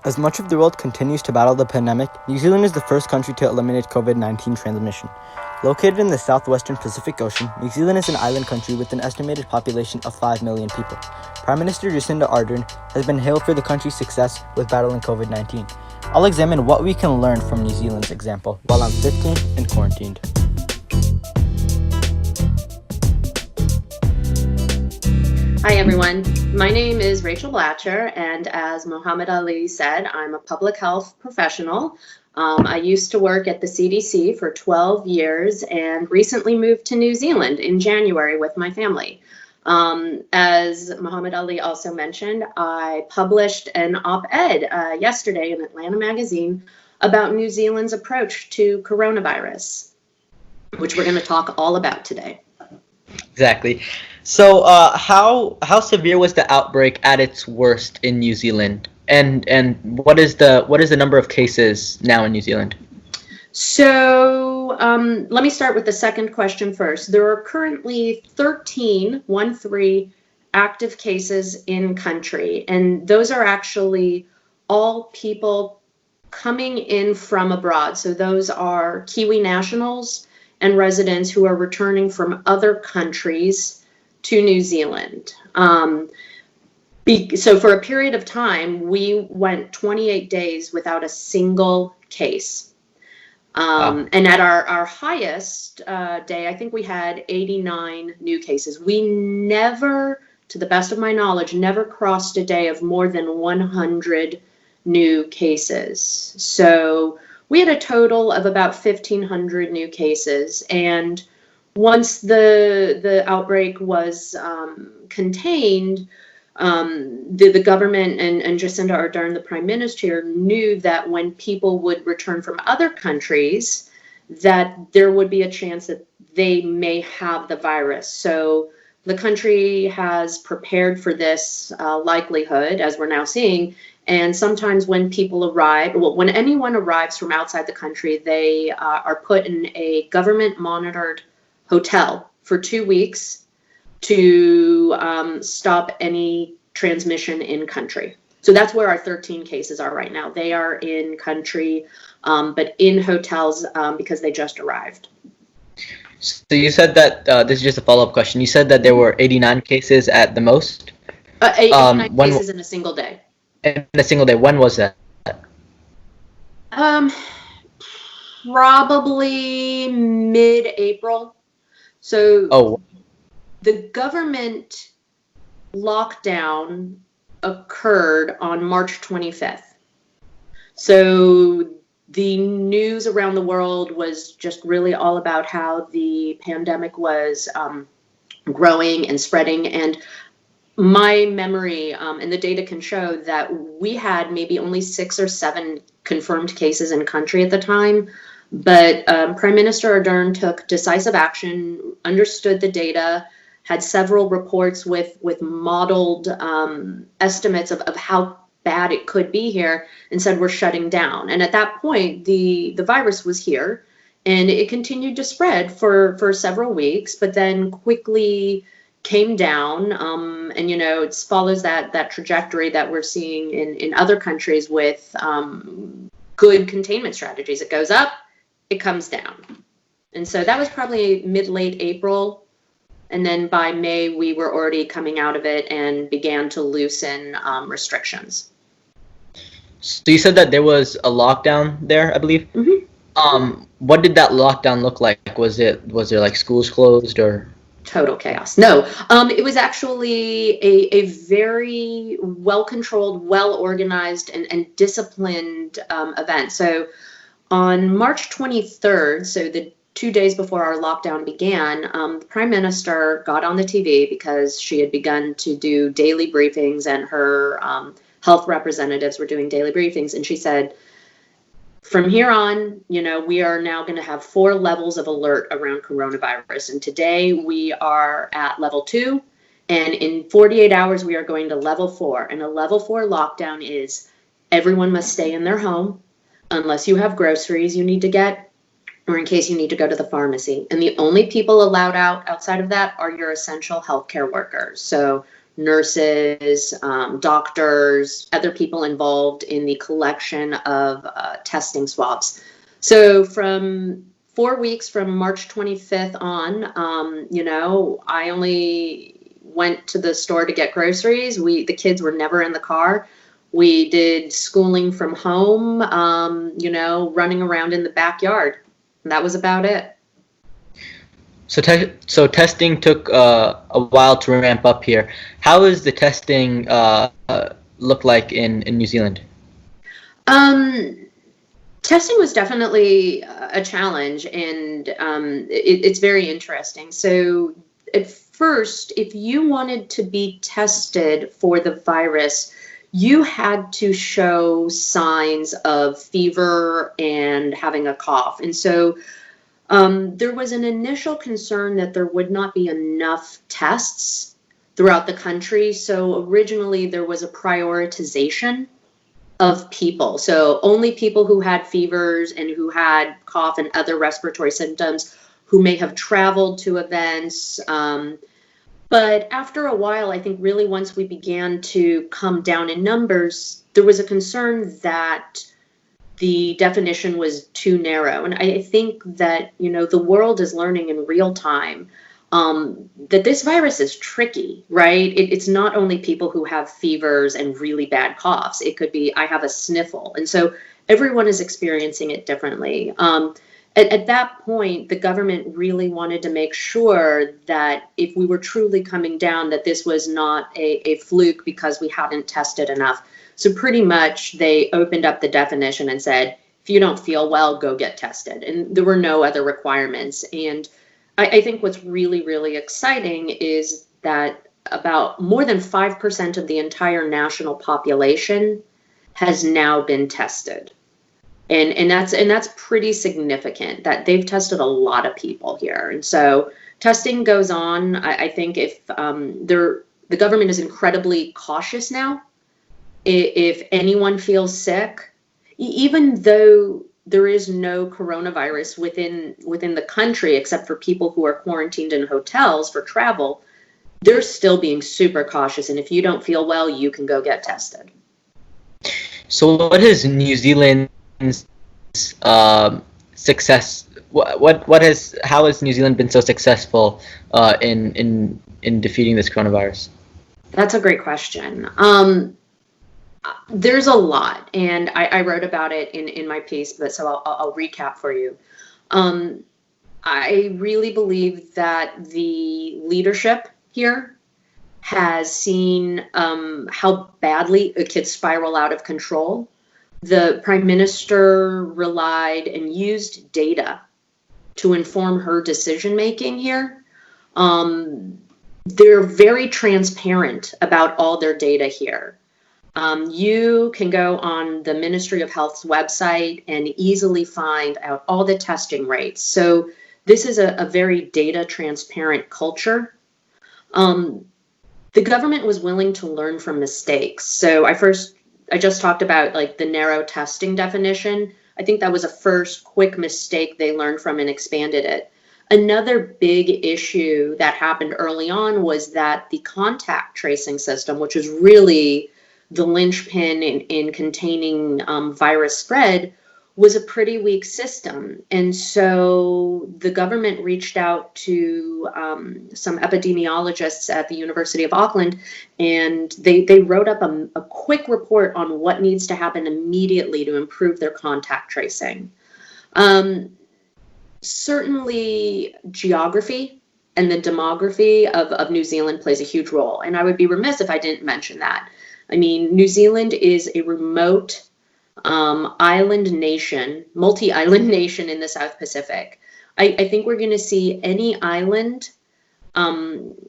As much of the world continues to battle the pandemic, New Zealand is the first country to eliminate COVID-19 transmission. Located in the southwestern Pacific Ocean, New Zealand is an island country with an estimated population of 5 million people. Prime Minister Jacinda Ardern has been hailed for the country's success with battling COVID-19. I'll examine what we can learn from New Zealand's example while I'm 15 and quarantined. Hi everyone, my name is Rachel Blacher, and as Muhammad Ali said, I'm a public health professional. I used to work at the CDC for 12 years and recently moved to New Zealand in January with my family. As Muhammad Ali also mentioned, I published an op-ed yesterday in Atlanta Magazine about New Zealand's approach to coronavirus, which we're going to talk all about today. Exactly. So, how severe was the outbreak at its worst in New Zealand, and what is the number of cases now in New Zealand? So, let me start with the second question first. There are currently 13 active cases in country, and those are actually all people coming in from abroad. So those are Kiwi nationals and residents who are returning from other countries to New Zealand. So for a period of time, we went 28 days without a single case. And at our highest day, I think we had 89 new cases. We never, to the best of my knowledge, never crossed a day of more than 100 new cases. So we had a total of about 1,500 new cases, and once the outbreak was contained, the government and Jacinda Ardern, the Prime Minister, knew that when people would return from other countries, that there would be a chance that they may have the virus. So the country has prepared for this likelihood, as we're now seeing. And sometimes when people arrive, when anyone arrives from outside the country, they are put in a government-monitored hotel for 2 weeks to stop any transmission in country. So that's where our 13 cases are right now. They are in country, but in hotels because they just arrived. So you said that, this is just a follow-up question. You said that there were 89 cases at the most? 89 cases in a single day. In a single day. When was that? Probably mid-April. So the government lockdown occurred on March 25th. So the news around the world was just really all about how the pandemic was growing and spreading. And my memory, and the data can show that we had maybe only 6 or 7 confirmed cases in country at the time. But Prime Minister Ardern took decisive action, understood the data, had several reports with modeled estimates of how bad it could be here, and said we're shutting down. And at that point, the virus was here, and it continued to spread for several weeks, but then quickly came down, and it follows that trajectory that we're seeing in other countries with good containment strategies. It goes up, it comes down. And so that was probably mid-late April, and then by May we were already coming out of it and began to loosen restrictions. So you said that there was a lockdown there, I believe. Mm-hmm. What did that lockdown look like? Was there like schools closed or? Total chaos. No, it was actually a very well-controlled, well-organized, and disciplined event. So on March 23rd, so the 2 days before our lockdown began, the Prime Minister got on the TV because she had begun to do daily briefings, and her health representatives were doing daily briefings, and she said, from here on, we are now going to have 4 levels of alert around coronavirus. And today we are at level 2. And in 48 hours, we are going to level 4. And a level 4 lockdown is everyone must stay in their home unless you have groceries you need to get, or in case you need to go to the pharmacy. And the only people allowed outside of that are your essential healthcare workers. So nurses, doctors, other people involved in the collection of testing swabs. So from 4 weeks from March 25th on, I only went to the store to get groceries. The kids were never in the car. We did schooling from home, running around in the backyard. And that was about it. So testing took a while to ramp up here. How is the testing look like in New Zealand? Testing was definitely a challenge, and it's very interesting. So at first, if you wanted to be tested for the virus, you had to show signs of fever and having a cough. And so there was an initial concern that there would not be enough tests throughout the country. So originally there was a prioritization of people. So only people who had fevers and who had cough and other respiratory symptoms, who may have traveled to events. But after a while, I think really once we began to come down in numbers, there was a concern that the definition was too narrow. And I think that, the world is learning in real time that this virus is tricky, right? It's not only people who have fevers and really bad coughs. It could be, I have a sniffle. And so everyone is experiencing it differently. At that point, the government really wanted to make sure that if we were truly coming down, that this was not a fluke because we hadn't tested enough. So pretty much they opened up the definition and said, if you don't feel well, go get tested. And there were no other requirements. And I think what's really, really exciting is that about more than 5% of the entire national population has now been tested. And that's pretty significant, that they've tested a lot of people here. And so testing goes on. I think if the government is incredibly cautious now. If anyone feels sick, even though there is no coronavirus within the country, except for people who are quarantined in hotels for travel, they're still being super cautious. And if you don't feel well, you can go get tested. So what is New Zealand's success? How has New Zealand been so successful in defeating this coronavirus? That's a great question. There's a lot, and I wrote about it in my piece, but so I'll recap for you. I really believe that the leadership here has seen how badly it could spiral out of control. The Prime Minister relied and used data to inform her decision making here. They're very transparent about all their data here. You can go on the Ministry of Health's website and easily find out all the testing rates. So this is a very data transparent culture. The government was willing to learn from mistakes. So I just talked about like the narrow testing definition. I think that was a first quick mistake they learned from and expanded it. Another big issue that happened early on was that the contact tracing system, which is really the linchpin in containing virus spread, was a pretty weak system. And so the government reached out to some epidemiologists at the University of Auckland, and they wrote up a quick report on what needs to happen immediately to improve their contact tracing. Certainly geography and the demography of New Zealand plays a huge role. And I would be remiss if I didn't mention that. I mean, New Zealand is a remote island nation, multi-island nation in the South Pacific. I think we're going to see any island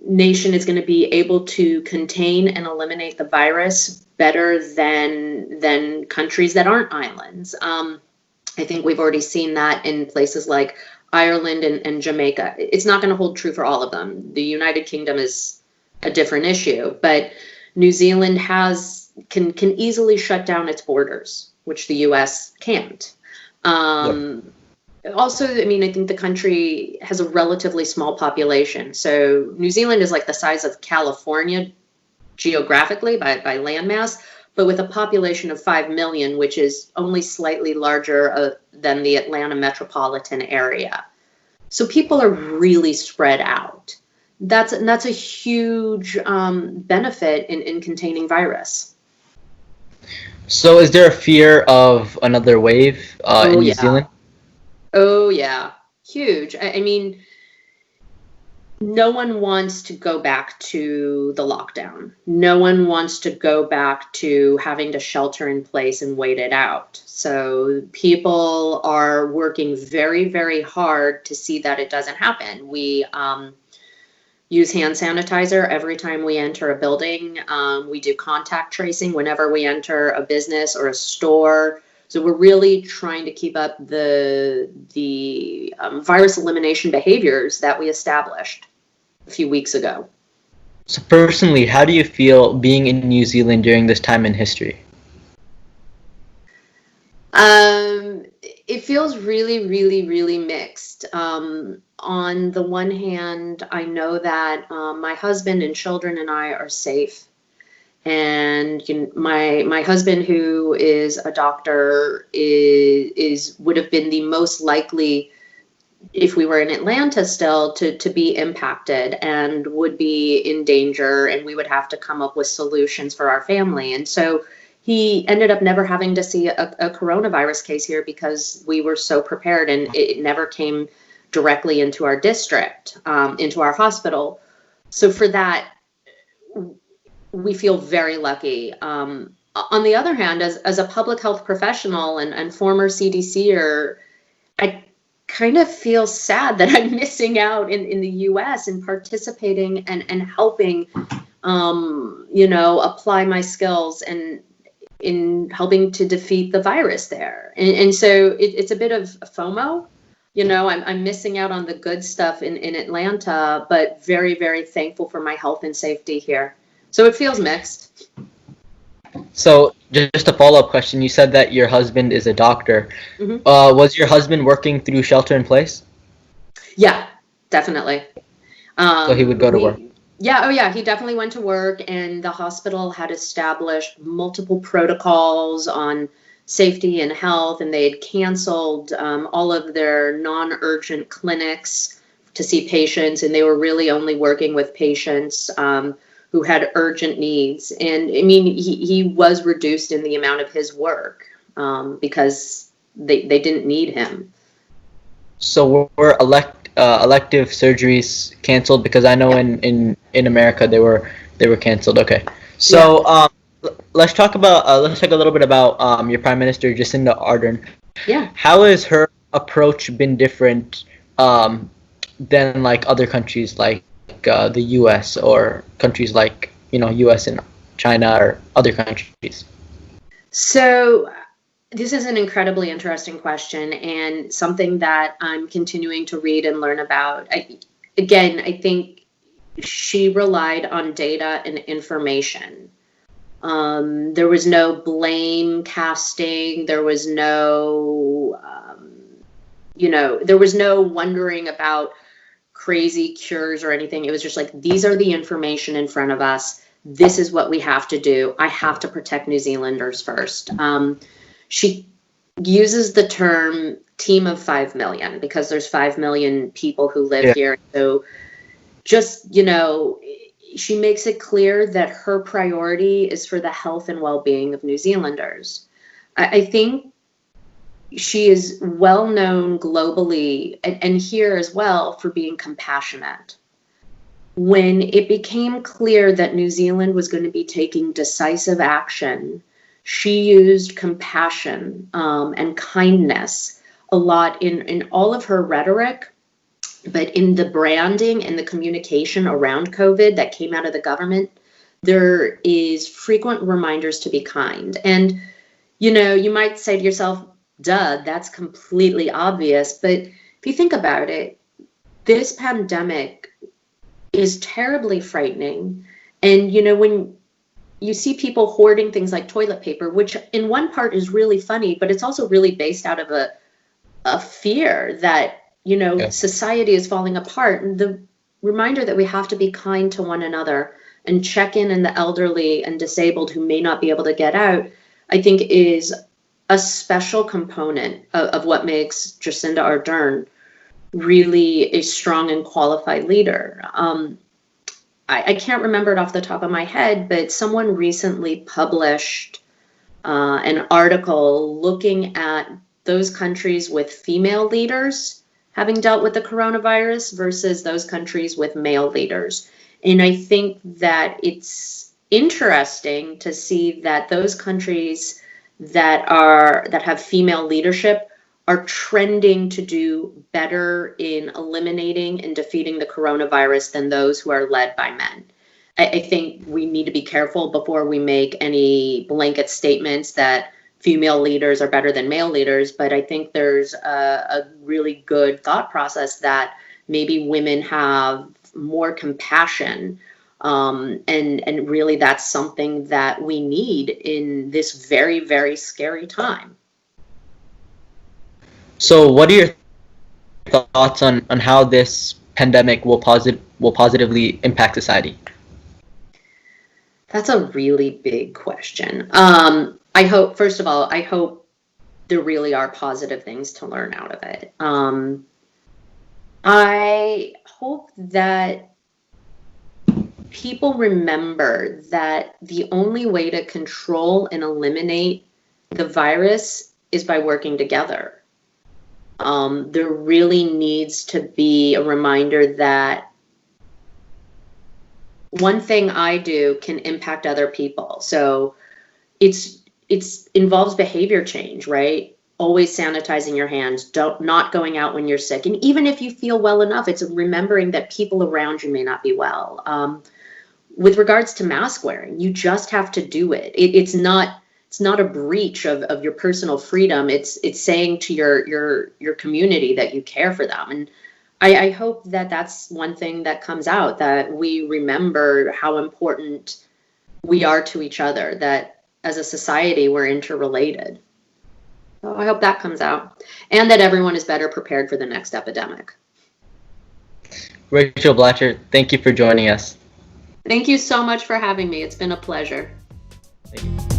nation is going to be able to contain and eliminate the virus better than countries that aren't islands. I think we've already seen that in places like Ireland and Jamaica. It's not going to hold true for all of them. The United Kingdom is a different issue, but New Zealand can easily shut down its borders, which the U.S. can't. Also, I mean, I think the country has a relatively small population. So New Zealand is like the size of California, geographically by landmass, but with a population of 5 million, which is only slightly larger than the Atlanta metropolitan area. So people are really spread out. That's a huge benefit in containing virus. So is there a fear of another wave in New Zealand? Oh, yeah. Huge. I mean, no one wants to go back to the lockdown. No one wants to go back to having to shelter in place and wait it out. So people are working very, very hard to see that it doesn't happen. We use hand sanitizer every time we enter a building. We do contact tracing whenever we enter a business or a store. So we're really trying to keep up the virus elimination behaviors that we established a few weeks ago. So personally, how do you feel being in New Zealand during this time in history? It feels really, really, really mixed. On the one hand, I know that my husband and children and I are safe. And my husband, who is a doctor, would have been the most likely, if we were in Atlanta still, to be impacted and would be in danger, and we would have to come up with solutions for our family. And so he ended up never having to see a coronavirus case here because we were so prepared, and it never came directly into our district, into our hospital. So for that, we feel very lucky. On the other hand, as a public health professional and former CDCer, I kind of feel sad that I'm missing out in the US and participating and helping, apply my skills and in helping to defeat the virus there. And so it's a bit of FOMO. I'm missing out on the good stuff in Atlanta, but very, very thankful for my health and safety here. So it feels mixed. So just a follow-up question. You said that your husband is a doctor. Mm-hmm. Was your husband working through shelter in place? Yeah, definitely. So he would go to work? Yeah, oh yeah, he definitely went to work, and the hospital had established multiple protocols on safety and health, and they had canceled all of their non-urgent clinics to see patients, and they were really only working with patients who had urgent needs. And I mean, he was reduced in the amount of his work because they didn't need him. So were elective surgeries canceled? Because I know in America they were canceled. Okay. So let's talk a little bit about your Prime Minister Jacinda Ardern. Yeah. How has her approach been different than like other countries like the U.S. or countries like U.S. and China or other countries? So this is an incredibly interesting question and something that I'm continuing to read and learn about. I think she relied on data and information. There was no blame casting. There was no, there was no wondering about crazy cures or anything. It was just like, these are the information in front of us. This is what we have to do. I have to protect New Zealanders first. She uses the term team of 5 million because there's 5 million people who live here. So just, she makes it clear that her priority is for the health and well-being of New Zealanders. I think she is well known globally and here as well for being compassionate. When it became clear that New Zealand was going to be taking decisive action, she used compassion and kindness a lot in all of her rhetoric, but in the branding and the communication around COVID that came out of the government, there is frequent reminders to be kind. And, you might say to yourself, duh, that's completely obvious. But if you think about it, this pandemic is terribly frightening. And, when you see people hoarding things like toilet paper, which in one part is really funny, but it's also really based out of a fear that, society is falling apart. And the reminder that we have to be kind to one another and check in the elderly and disabled who may not be able to get out, I think is a special component of what makes Jacinda Ardern really a strong and qualified leader. I can't remember it off the top of my head, but someone recently published an article looking at those countries with female leaders having dealt with the coronavirus versus those countries with male leaders. And I think that it's interesting to see that those countries that have female leadership are trending to do better in eliminating and defeating the coronavirus than those who are led by men. I think we need to be careful before we make any blanket statements that female leaders are better than male leaders, but I think there's a really good thought process that maybe women have more compassion, and really that's something that we need in this very, very scary time. So what are your thoughts on how this pandemic will positively impact society? That's a really big question. I hope, first of all, I hope there really are positive things to learn out of it. I hope that people remember that the only way to control and eliminate the virus is by working together. There really needs to be a reminder that one thing I do can impact other people. So it's involves behavior change, right? Always sanitizing your hands, not going out when you're sick. And even if you feel well enough, it's remembering that people around you may not be well. With regards to mask wearing, you just have to do it. It's not a breach of your personal freedom. It's saying to your community that you care for them. And I hope that that's one thing that comes out, that we remember how important we are to each other, that as a society, we're interrelated. So I hope that comes out, and that everyone is better prepared for the next epidemic. Rachel Blacher, thank you for joining us. Thank you so much for having me. It's been a pleasure. Thank you.